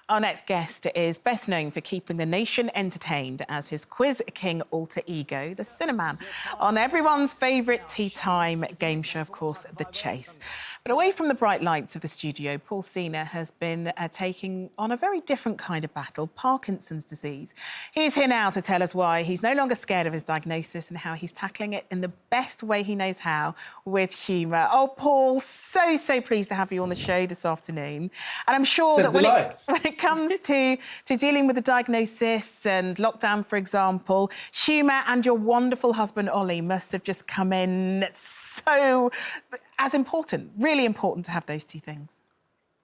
Our next guest is best known for keeping the nation entertained as his quiz king alter ego, the Cinnamon, on everyone's favourite tea time game show, of course, The Chase. But away from the bright lights of the studio, Paul Sinha has been taking on a very different kind of battle, Parkinson's disease. He's here now to tell us why he's no longer scared of his diagnosis and how he's tackling it in the best way he knows how, with humour. Oh, Paul, so pleased to have you on the show this afternoon. And I'm sure that when it comes to dealing with the diagnosis and lockdown, for example, humour and your wonderful husband, Ollie, must have just come in so as important, really important to have those two things.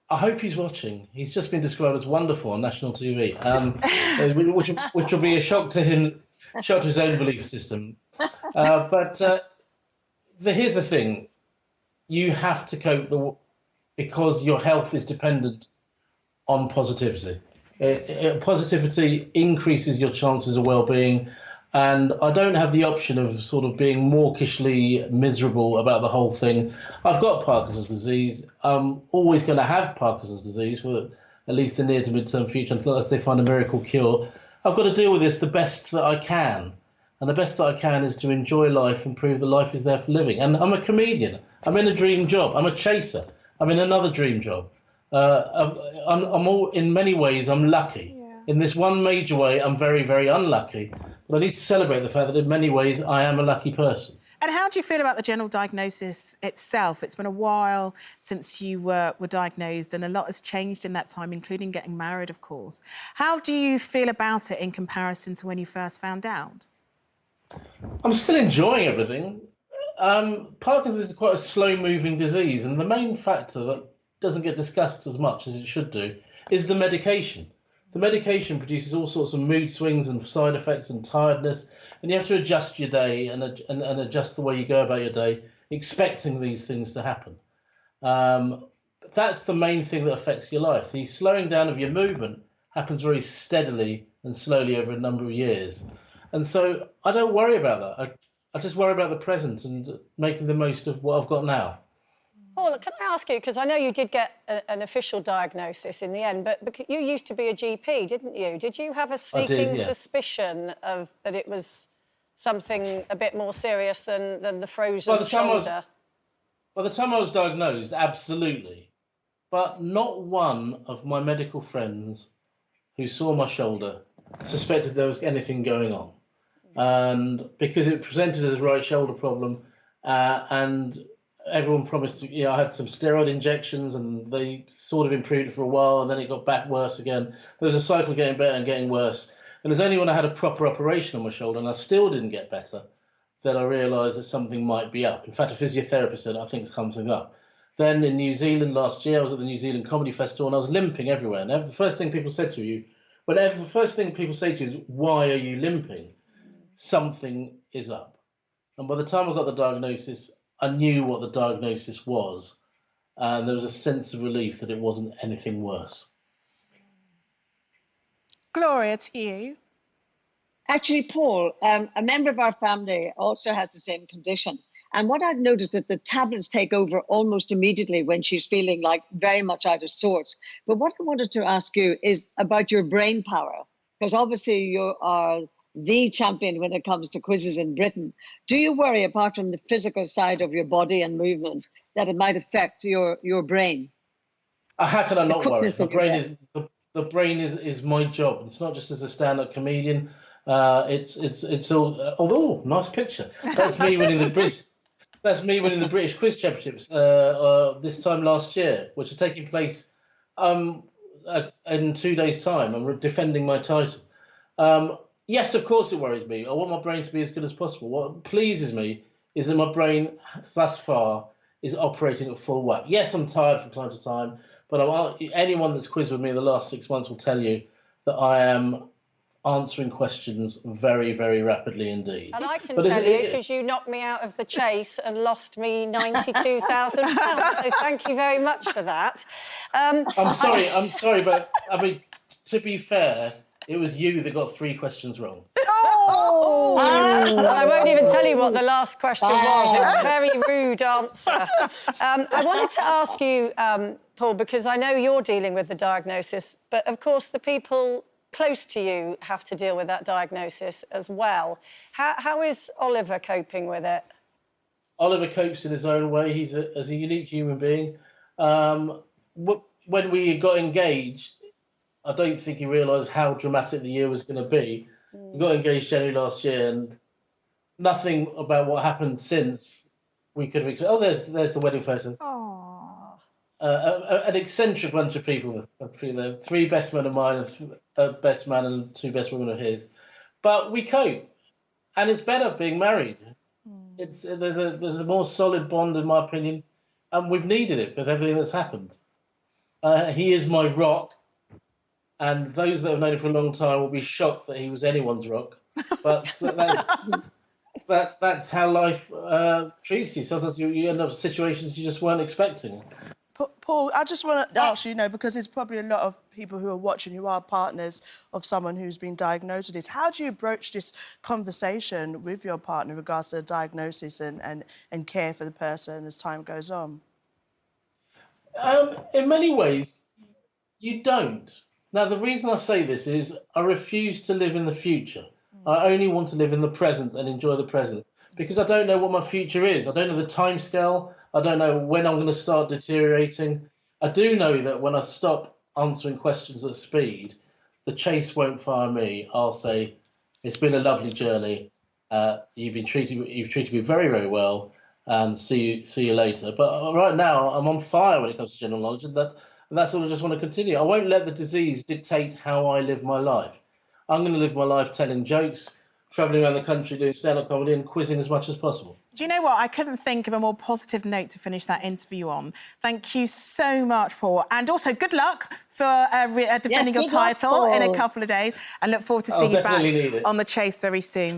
I hope he's watching. He's just been described as wonderful on national TV, which will be a shock to him, shock to his own belief system. Here's the thing. You have to cope because your health is dependent on positivity. Positivity increases your chances of well-being, and I don't have the option of sort of being mawkishly miserable about the whole thing. I've got Parkinson's disease. I'm always going to have Parkinson's disease for at least the near to mid-term future unless they find a miracle cure. I've got to deal with this the best that I can. And the best that I can is to enjoy life and prove that life is there for living. And I'm a comedian. I'm in a dream job. I'm a chaser. I'm in another dream job. In many ways, I'm lucky. Yeah. In this one major way, I'm very, very unlucky. But I need to celebrate the fact that in many ways, I am a lucky person. And how do you feel about the general diagnosis itself? It's been a while since you were diagnosed and a lot has changed in that time, including getting married, of course. How do you feel about it in comparison to when you first found out? I'm still enjoying everything. Parkinson's is quite a slow-moving disease, and the main factor that doesn't get discussed as much as it should do is the medication. The medication produces all sorts of mood swings and side effects and tiredness, and you have to adjust your day and adjust the way you go about your day, expecting these things to happen. That's the main thing that affects your life. The slowing down of your movement happens very steadily and slowly over a number of years. And so I don't worry about that. I just worry about the present and making the most of what I've got now. Paul, can I ask you, because I know you did get an official diagnosis in the end, but you used to be a GP, didn't you? Did you have a sneaking suspicion of that it was something a bit more serious than the frozen shoulder? By the time I was diagnosed, absolutely. But not one of my medical friends who saw my shoulder suspected there was anything going on. And because it presented as a right shoulder problem, and everyone promised to, I had some steroid injections and they sort of improved it for a while and then it got back worse again. There was a cycle getting better and getting worse. And it was only when I had a proper operation on my shoulder and I still didn't get better that I realised that something might be up. In fact, a physiotherapist said, I think something up. Then in New Zealand last year, I was at the New Zealand Comedy Festival and I was limping everywhere. And the first thing people said to you, the first thing people say to you is, why are you limping? Something is up. And by the time I got the diagnosis, I knew what the diagnosis was. And there was a sense of relief that it wasn't anything worse. Gloria, to you. Actually, Paul, a member of our family also has the same condition. And what I've noticed is that the tablets take over almost immediately when she's feeling like very much out of sorts. But what I wanted to ask you is about your brain power, because obviously you are the champion when it comes to quizzes in Britain. Do you worry, apart from the physical side of your body and movement, that it might affect your brain? How can I not worry? The brain is my job. It's not just as a stand-up comedian. It's all. Although nice picture. That's me winning the British. That's me winning the British Quiz Championships this time last year, which are taking place in 2 days' time. I'm defending my title. Yes, of course it worries me. I want my brain to be as good as possible. What pleases me is that my brain, thus far, is operating at full whack. Yes, I'm tired from time to time, but anyone that's quizzed with me in the last 6 months will tell you that I am answering questions very, very rapidly indeed. And I can tell you, because you knocked me out of the chase and lost me £92,000. So thank you very much for that. I'm sorry, but I mean, to be fair, it was you that got 3 questions wrong. Oh! Oh! And I won't even tell you what the last question was. It was a very rude answer. I wanted to ask you, Paul, because I know you're dealing with the diagnosis, but of course the people close to you have to deal with that diagnosis as well. How is Oliver coping with it? Oliver copes in his own way. He's a unique human being. When we got engaged, I don't think he realised how dramatic the year was going to be. We got engaged January last year, and nothing about what happened since we could have expected. Oh, there's the wedding photo. An eccentric bunch of people. Three best men of mine, a best man and two best women of his. But we cope, and it's better being married. There's a more solid bond, in my opinion, and we've needed it with everything that's happened. He is my rock, and those that have known him for a long time will be shocked that he was anyone's rock. But that's how life treats you. Sometimes you end up in situations you just weren't expecting. Paul, I just want to ask you, because there's probably a lot of people who are watching who are partners of someone who's been diagnosed with this. How do you approach this conversation with your partner in regards to the diagnosis and care for the person as time goes on? In many ways, you don't. Now, the reason I say this is I refuse to live in the future. I only want to live in the present and enjoy the present, because I don't know what my future is. I don't know the timescale. I don't know when I'm going to start deteriorating. I do know that when I stop answering questions at speed, the Chase won't fire me. I'll say, it's been a lovely journey. You've treated me very, very well, and see you later. But right now, I'm on fire when it comes to general knowledge, and that's what I just want to continue. I won't let the disease dictate how I live my life. I'm going to live my life telling jokes, travelling around the country doing stand-up comedy and quizzing as much as possible. Do you know what? I couldn't think of a more positive note to finish that interview on. Thank you so much, Paul. And also, good luck for defending your title in a couple of days. And look forward to seeing you back on the Chase very soon.